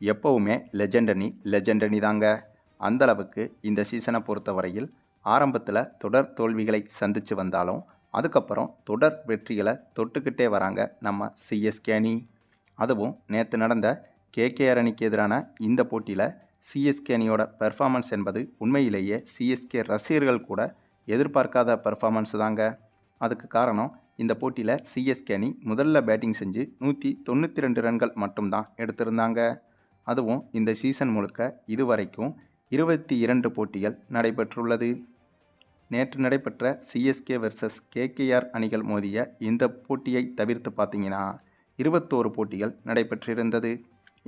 எப்பவுமே லெஜெண்ட் அணி தாங்க. அந்த அளவுக்கு இந்த சீசனை பொறுத்தவரையில் ஆரம்பத்தில் தொடர் தோல்விகளை சந்தித்து வந்தாலும் அதுக்கப்புறம் தொடர் வெற்றிகளை தொட்டுக்கிட்டே வராங்க நம்ம சிஎஸ்கே அணி. அதுவும் நேற்று நடந்த கேகேஆர் அணிக்கு எதிரான இந்த போட்டியில் சிஎஸ்கே அணியோட பெர்ஃபார்மன்ஸ் என்பது உண்மையிலேயே சிஎஸ்கே ரசிகர்கள் கூட எதிர்பார்க்காத பெர்ஃபார்மன்ஸ் தாங்க. அதுக்கு காரணம், இந்த போட்டியில் சிஎஸ்கே அணி முதல்ல பேட்டிங் செஞ்சு 192 ரன்கள் மட்டும்தான் எடுத்திருந்தாங்க. அதுவும் இந்த சீசன் முழுக்க இதுவரைக்கும் 22 போட்டிகள் நடைபெற்றுள்ளது. நேற்று நடைபெற்ற சிஎஸ்கே வெர்சஸ் கேகேஆர் அணிகள் மோதிய இந்த போட்டியை தவிர்த்து பார்த்தீங்கன்னா 21 போட்டிகள் நடைபெற்றிருந்தது.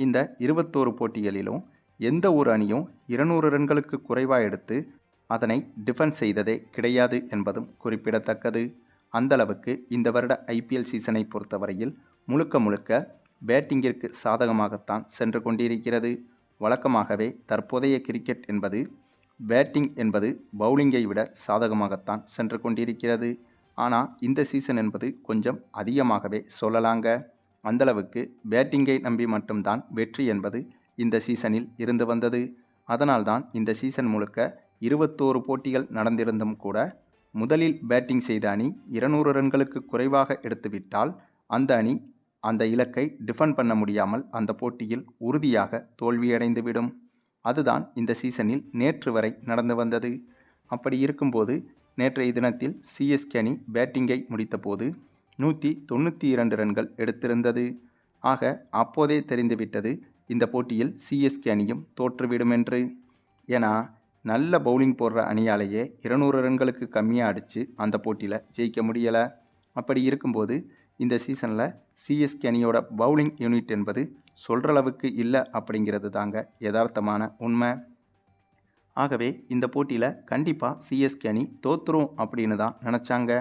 இந்த 21 போட்டிகளிலும் எந்த ஒரு அணியும் 200 ரன்களுக்கு குறைவாக எடுத்து அதனை டிஃபென்ஸ் செய்ததே கிடையாது என்பதும் குறிப்பிடத்தக்கது. அந்தளவுக்கு இந்த வருட ஐபிஎல் சீசனை பொறுத்தவரையில் முழுக்க முழுக்க பேட்டிங்கிற்கு சாதகமாகத்தான் சென்று கொண்டிருக்கிறது. வழக்கமாகவே தற்போதைய கிரிக்கெட் என்பது பேட்டிங் என்பது பவுலிங்கை விட சாதகமாகத்தான் சென்று கொண்டிருக்கிறது. ஆனால் இந்த சீசன் என்பது கொஞ்சம் அதிகமாகவே சொல்லலாங்க. அந்தளவுக்கு பேட்டிங்கை நம்பி மட்டும்தான் வெற்றி என்பது இந்த சீசனில் இருந்து வந்தது. அதனால்தான் இந்த சீசன் முழுக்க 21 போட்டிகள் நடந்திருந்தும் கூட முதலில் பேட்டிங் செய்த அணி 200 ரன்களுக்கு குறைவாக எடுத்துவிட்டால் அந்த அணி அந்த இலக்கை டிஃபெண்ட் பண்ண முடியாமல் அந்த போட்டியில் உறுதியாக தோல்வியடைந்துவிடும். அதுதான் இந்த சீசனில் நேற்று வரை நடந்து வந்தது. அப்படி இருக்கும்போது நேற்றைய தினத்தில் சிஎஸ்கே அணி பேட்டிங்கை முடித்தபோது 192 ரன்கள் எடுத்திருந்தது. ஆக அப்போதே தெரிந்துவிட்டது இந்த போட்டியில் சிஎஸ்கே அணியும் தோற்றுவிடும் என்று. ஏன்னா நல்ல பவுலிங் போடுற அணியாலேயே 200 ரன்களுக்கு கம்மியாக அடித்து அந்த போட்டியில் ஜெயிக்க முடியலை. அப்படி இருக்கும்போது இந்த சீசனில் சிஎஸ்கே அணியோட பவுலிங் யூனிட் என்பது சொல்கிற அளவுக்கு இல்லை அப்படிங்கிறது தாங்க யதார்த்தமான உண்மை. ஆகவே இந்த போட்டியில் கண்டிப்பாக சிஎஸ்கே அணி தோற்றுரும் அப்படின்னு தான் நினச்சாங்க.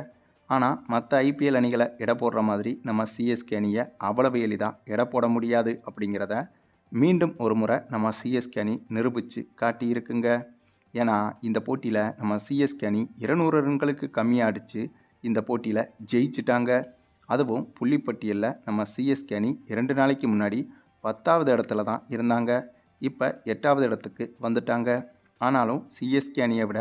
ஆனால் மற்ற ஐபிஎல் அணிகளை எடை போடுற மாதிரி நம்ம சிஎஸ்கே அணியை அவ்வளவு எளிதாக எடை போட முடியாது அப்படிங்கிறத மீண்டும் ஒரு முறை நம்ம சிஎஸ்கே அணி நிரூபித்து காட்டியிருக்குங்க. ஏன்னா இந்த போட்டியில் நம்ம சிஎஸ்கே அணி 200 ரன்களுக்கு கம்மியாக அடித்து இந்த போட்டியில் ஜெயிச்சிட்டாங்க. அதுவும் புள்ளிப்பட்டியலில் நம்ம சிஎஸ்கே அணி 2 நாளைக்கு முன்னாடி 10வது இடத்துல தான் இருந்தாங்க. இப்போ 8வது இடத்துக்கு வந்துட்டாங்க. ஆனாலும் சிஎஸ்கே அணியை விட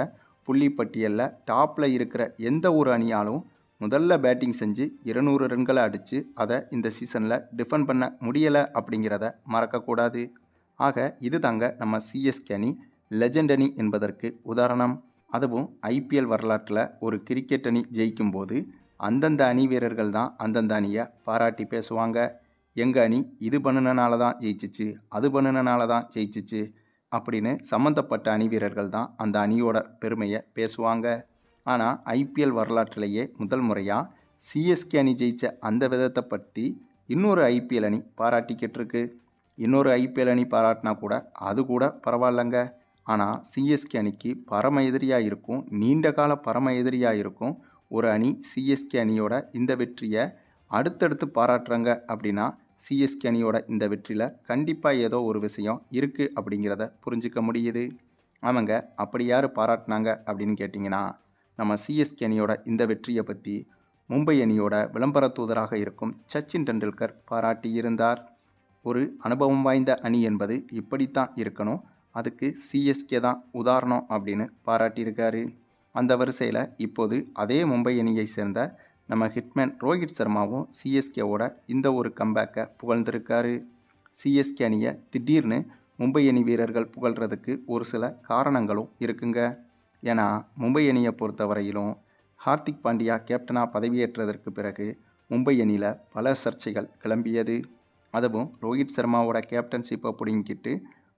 புள்ளிப்பட்டியலில் டாப்பில் இருக்கிற எந்த ஒரு அணியாலும் முதல்ல பேட்டிங் செஞ்சு 200 ரன்களை அடித்து அதை இந்த சீசனில் டிஃபெண்ட் பண்ண முடியலை அப்படிங்கிறத மறக்கக்கூடாது. ஆக இது தாங்க நம்ம சிஎஸ்கே அணி லெஜெண்ட் அணி என்பதற்கு உதாரணம். அதுவும் ஐபிஎல் வரலாற்றில் ஒரு கிரிக்கெட் அணி ஜெயிக்கும்போது அந்தந்த அணி வீரர்கள் தான் அந்தந்த அணியை பாராட்டி பேசுவாங்க. எங்கள் அணி இது பண்ணினால தான் ஜெயிச்சிச்சு, அது பண்ணினால தான் ஜெயிச்சிச்சு அப்படின்னு சம்மந்தப்பட்ட அணி வீரர்கள் தான் அந்த அணியோட பெருமையை பேசுவாங்க. ஆனால் ஐபிஎல் வரலாற்றிலேயே முதல் முறையாக சிஎஸ்கே அணி ஜெயித்த அந்த விதத்தை பற்றி இன்னொரு ஐபிஎல் அணி பாராட்டிக்கிட்டு இருக்கு. இன்னொரு ஐபிஎல் அணி பாராட்டினா கூட அது கூட பரவாயில்லைங்க. ஆனால் சிஎஸ்கே அணிக்கு பரம எதிரியாக இருக்கும், நீண்ட கால பரம எதிரியாக இருக்கும் ஒரு அணி சிஎஸ்கே அணியோட இந்த வெற்றியை அடுத்தடுத்து பாராட்டுறாங்க அப்படின்னா சிஎஸ்கே அணியோட இந்த வெற்றியில் கண்டிப்பாக ஏதோ ஒரு விஷயம் இருக்குது அப்படிங்கிறத புரிஞ்சிக்க முடியுது. ஆமாங்க, அப்படி யார் பாராட்டினாங்க அப்படின்னு கேட்டிங்கன்னா நம்ம சிஎஸ்கே அணியோட இந்த வெற்றியை பற்றி மும்பை அணியோட விளம்பர தூதராக இருக்கும் சச்சின் டெண்டுல்கர் பாராட்டியிருந்தார். ஒரு அனுபவம் வாய்ந்த அணி என்பது இப்படித்தான் இருக்கணும், அதுக்கு சிஎஸ்கே தான் உதாரணம் அப்படின்னு பாராட்டியிருக்காரு. அந்த வரிசையில் இப்போது அதே மும்பை அணியை சேர்ந்த நம்ம ஹிட்மேன் ரோஹித் சர்மாவும் சிஎஸ்கேவோட இந்த ஒரு கம்பேக்கை புகழ்ந்திருக்காரு. சிஎஸ்கே அணியை திடீர்னு மும்பை அணி வீரர்கள் புகழ்கிறதுக்கு ஒரு சில காரணங்களும் இருக்குங்க. ஏன்னா மும்பை அணியை பொறுத்தவரையிலும் ஹார்திக் பாண்டியா கேப்டனாக பதவியேற்றதற்கு பிறகு மும்பை அணியில் பல சர்ச்சைகள் கிளம்பியது. அதுவும் ரோஹித் சர்மாவோட கேப்டன்ஷிப்பை பிடுங்கிட்டு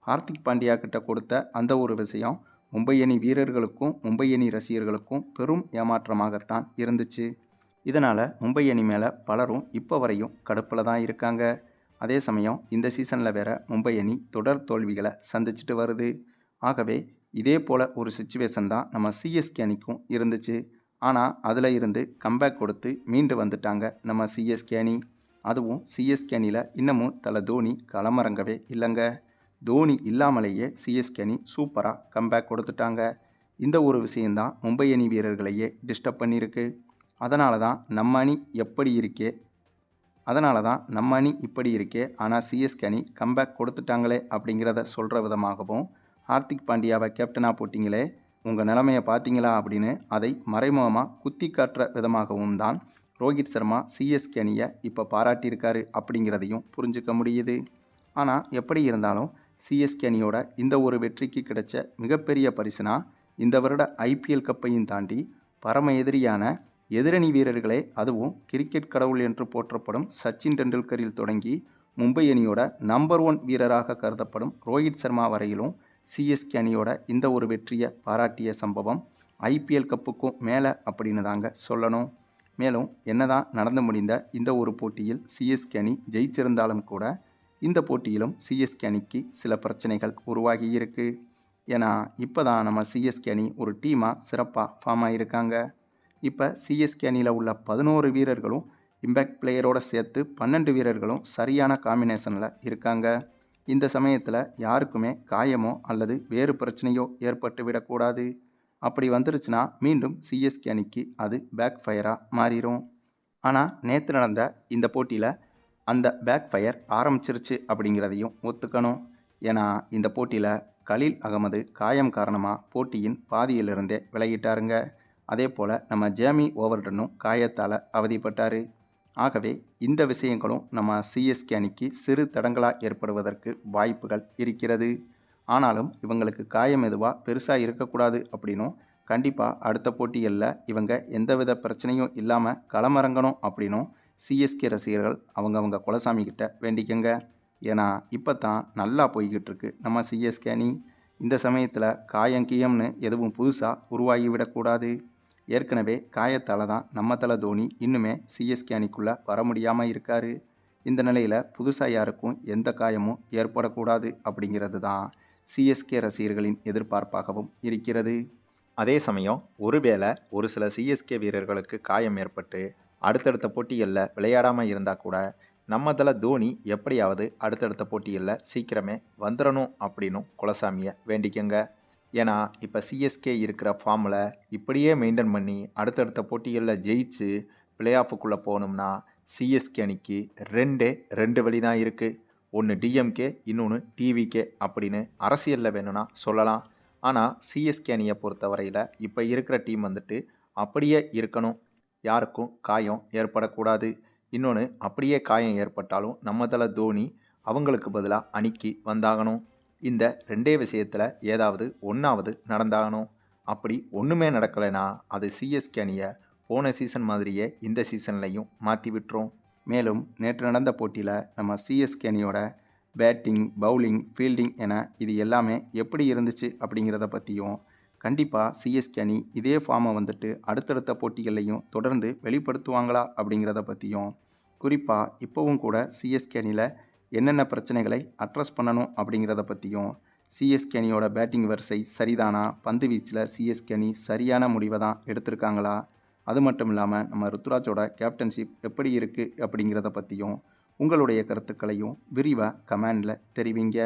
ஹார்திக் பாண்டியா கிட்ட கொடுத்த அந்த ஒரு விஷயம் மும்பை அணி வீரர்களுக்கும் மும்பை அணி ரசிகர்களுக்கும் பெரும் ஏமாற்றமாகத்தான் இருந்துச்சு. இதனால் மும்பை அணி மேலே பலரும் இப்போ வரையும் கடுப்பில் தான் இருக்காங்க. அதே சமயம் இந்த சீசனில் வேற மும்பை அணி தொடர் தோல்விகளை சந்திச்சுட்டு வருது. ஆகவே இதே போல் ஒரு சுச்சுவேஷன் தான் நம்ம சிஎஸ்கே அணிக்கும் இருந்துச்சு. ஆனால் அதில் இருந்து கம்பேக் கொடுத்து மீண்டு வந்துட்டாங்க நம்ம சிஎஸ்கே அணி. அதுவும் சிஎஸ்கே அணியில் இன்னமும் தலை தோனி களமிறங்கவே இல்லைங்க. தோனி இல்லாமலேயே சிஎஸ்கே அணி சூப்பராக கம்பேக் கொடுத்துட்டாங்க. இந்த ஒரு விஷயந்தான் மும்பை அணி வீரர்களையே டிஸ்டர்ப் பண்ணியிருக்கு. அதனால தான் நம்ம அணி எப்படி இருக்கே அதனால தான் நம்ம அணி இப்படி இருக்கே, ஆனால் சிஎஸ்கே அணி கம்பேக் கொடுத்துட்டாங்களே அப்படிங்கிறத சொல்கிற விதமாகவும், ஹார்திக் பாண்டியாவை கேப்டனாக போட்டிங்களே, உங்கள் நிலைமையை பார்த்தீங்களா அப்படின்னு அதை மறைமுகமாக குத்தி காட்டுற விதமாகவும் தான் ரோஹித் சர்மா சிஎஸ்கே அணியை இப்போ பாராட்டியிருக்காரு அப்படிங்கிறதையும் புரிஞ்சுக்க முடியுது. ஆனால் எப்படி இருந்தாலும் சிஎஸ்கே அணியோட இந்த ஒரு வெற்றிக்கு கிடைச்ச மிகப்பெரிய பரிசுனா, இந்த வருட ஐபிஎல் கப்பையும் தாண்டி பரம எதிரியான எதிரணி வீரர்களே, அதுவும் கிரிக்கெட் கடவுள் என்று போற்றப்படும் சச்சின் டெண்டுல்கரில் தொடங்கி மும்பை அணியோட நம்பர் 1 வீரராக கருதப்படும் ரோஹித் சர்மா வரையிலும் சிஎஸ்கே அணியோட இந்த ஒரு வெற்றியை பாராட்டிய சம்பவம் ஐபிஎல் கப்புக்கும் மேலே அப்படின்னு தாங்க சொல்லணும். மேலும் என்னதான் நடந்து முடிந்த இந்த ஒரு போட்டியில் சிஎஸ்கே அணி ஜெயிச்சிருந்தாலும் கூட இந்த போட்டியிலும் சிஎஸ்கே அணிக்கு சில பிரச்சனைகள் உருவாகி இருக்கு. ஏன்னா இப்போ தான் நம்ம சிஎஸ்கே அணி ஒரு டீமாக சிறப்பாக ஃபார்ம் ஆகியிருக்காங்க. இப்போ சிஎஸ்கே அணியில் உள்ள 11 வீரர்களும் இம்பேக்ட் பிளேயரோடு சேர்த்து 12 வீரர்களும் சரியான காம்பினேஷனில் இருக்காங்க. இந்த சமயத்தில் யாருக்குமே காயமோ அல்லது வேறு பிரச்சனையோ ஏற்பட்டு விடக்கூடாது. அப்படி வந்துருச்சுன்னா மீண்டும் சிஎஸ்கே அணிக்கு அது பேக் ஃபயராக மாறிடும். ஆனால் நேற்று நடந்த இந்த போட்டியில் அந்த பேக் ஃபயர் ஆரம்பிச்சிருச்சு அப்படிங்கிறதையும் ஒத்துக்கணும். ஏன்னா இந்த போட்டியில் கலீல் அகமது காயம் காரணமாக போட்டியின் பாதியிலிருந்தே விலகிட்டாருங்க. அதே போல் நம்ம ஜேமி ஓவர்டனும் காயத்தால் அவதிப்பட்டார். ஆகவே இந்த விஷயங்களும் நம்ம சிஎஸ்கே அணிக்கு சிறு தடங்களாக ஏற்படுவதற்கு வாய்ப்புகள் இருக்கிறது. ஆனாலும் இவங்களுக்கு காயம் எதுவாக பெருசாக இருக்கக்கூடாது அப்படின்னும், கண்டிப்பாக அடுத்த போட்டிகளில் இவங்க எந்தவித பிரச்சனையும் இல்லாமல் களமிறங்கணும் அப்படின்னும் சிஎஸ்கே ரசிகர்கள் அவங்கவங்க குலசாமி கிட்ட வேண்டிக்கங்க. ஏன்னா இப்போ தான் நல்லா போய்கிட்டு இருக்கு நம்ம சிஎஸ்கே அணி. இந்த சமயத்தில் காயங்கியம்னு எதுவும் புதுசாக உருவாகிவிடக்கூடாது. ஏற்கனவே காயத்தால் தான் நம்ம தல தோனி இன்னுமே சிஎஸ்கே அணிக்குள்ளே வர முடியாமல் இருக்கார். இந்த நிலையில் புதுசாக யாருக்கும் எந்த காயமும் ஏற்படக்கூடாது அப்படிங்கிறது தான் சிஎஸ்கே ரசிகர்களின் எதிர்பார்ப்பாகவும் இருக்கிறது. அதே சமயம் ஒருவேளை ஒரு சில சிஎஸ்கே வீரர்களுக்கு காயம் ஏற்பட்டு அடுத்தடுத்த போட்டிகளில் விளையாடாமல் இருந்தால் கூட நம்ம தல தோனி எப்படியாவது அடுத்தடுத்த போட்டிகளில் சீக்கிரமே வந்துடணும் அப்படின்னும் குலசாமியை வேண்டிக்கங்க. ஏன்னா இப்போ சிஎஸ்கே இருக்கிற ஃபார்மில் இப்படியே மெயின்டைன் பண்ணி அடுத்தடுத்த போட்டிகளில் ஜெயிச்சு பிளே ஆஃபுக்குள்ளே போகணும்னா சிஎஸ்கே அணிக்கு ரெண்டு வழி தான் இருக்குது. ஒன்று டிஎம்கே, இன்னொன்று டிவிகே அப்படின்னு அரசியலில் வேணும்னா சொல்லலாம். ஆனால் சிஎஸ்கே அணியை பொறுத்தவரையில் இப்போ இருக்கிற டீம் வந்துட்டு அப்படியே இருக்கணும், யாருக்கும் காயம் ஏற்படக்கூடாது. இன்னொன்று, அப்படியே காயம் ஏற்பட்டாலும் நம்ம தல தோனி அவங்களுக்கு பதிலாக அணிக்கு வந்தாகணும். இந்த ரெண்டே விஷயத்தில் ஏதாவது ஒன்றாவது நடந்தாகணும். அப்படி ஒன்றுமே நடக்கலைன்னா அது சிஎஸ்கே அணியை போன சீசன் மாதிரியே இந்த சீசன்லையும் மாற்றி விட்டுரும். மேலும் நேற்று நடந்த போட்டியில் நம்ம சிஎஸ்கே அணியோட பேட்டிங், பவுலிங், ஃபீல்டிங் என இது எல்லாமே எப்படி இருந்துச்சு அப்படிங்கிறத பற்றியும், கண்டிப்பாக சிஎஸ்கே அணி இதே ஃபார்மை வந்துட்டு அடுத்தடுத்த போட்டிகள்லையும் தொடர்ந்து வெளிப்படுத்துவாங்களா அப்படிங்கிறத பற்றியும், குறிப்பாக இப்போவும் கூட சிஎஸ்கே அணியில் என்னென்ன பிரச்சனைகளை அட்ரஸ் பண்ணணும் அப்படிங்கிறத பற்றியும், சிஎஸ்கே அணியோட பேட்டிங் வரிசை சரிதானா, பந்து வீச்சில் சிஎஸ்கே அணி சரியான முடிவை தான் எடுத்திருக்காங்களா, அது மட்டும் இல்லாமல் நம்ம ருத்துராஜோட கேப்டன்ஷிப் எப்படி இருக்குது அப்படிங்கிறத பற்றியும் உங்களுடைய கருத்துக்களையும் விரிவாக கமெண்டில் தெரிவிங்க.